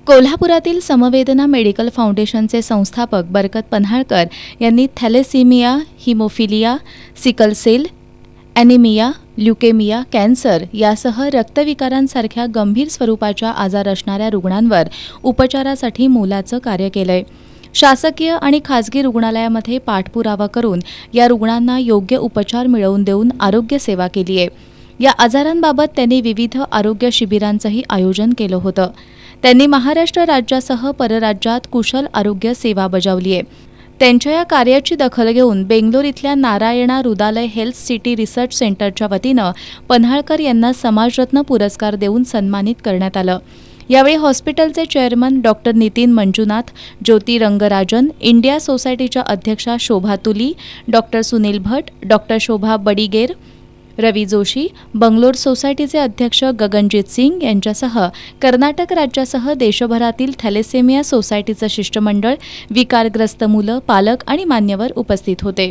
कोल्हापुरातील समवेदना मेडिकल फाउंडेशनचे संस्थापक बरकत पन्हाळकर यांनी thalassaemia, haemophilia, sickle cell, anaemia, leukaemia, cancer यासह रक्तविकारांसारख्या गंभीर स्वरूपाच्या आजार असणाऱ्या रुग्णांवर उपचारासाठी मोलाचं कार्य केलंय। शासकीय आणि खासगी रुग्णालयामध्ये पाठपुरावा करून या रुग्णांना योग्य उपचार मिळवून देऊन आरोग्य सेवा केली आहे। या आजारांबाबत त्यांनी विविध आरोग्य शिबिरांचंही आयोजन केलं होतं। त्यांनी महाराष्ट्र राज्यासह परराज्यात कुशल आरोग्य सेवा बजावली आहे। त्यांच्या या कार्याची दखल घेऊन बेंगलोर इथल्या नारायणा रुदालय हेल्थ सिटी रिसर्च सेंटरच्या वतीनं पन्हाळकर यांना समाजरत्न पुरस्कार देऊन सन्मानित करण्यात आलं। यावेळी हॉस्पिटलचे चेअरमन डॉक्टर नितीन मंजुनाथ, ज्योती रंगराजन, इंडिया सोसायटीच्या अध्यक्षा शोभा तुली, डॉक्टर सुनील भट, डॉक्टर शोभा बडिगेर, रवी जोशी, बंगलोर सोसायटीचे अध्यक्ष गगनजीत सिंग यांच्यासह कर्नाटक राज्यासह देशभरातील थॅलेसेमिया सोसायटीचं शिष्टमंडळ, विकारग्रस्त मुलं, पालक आणि मान्यवर उपस्थित होते।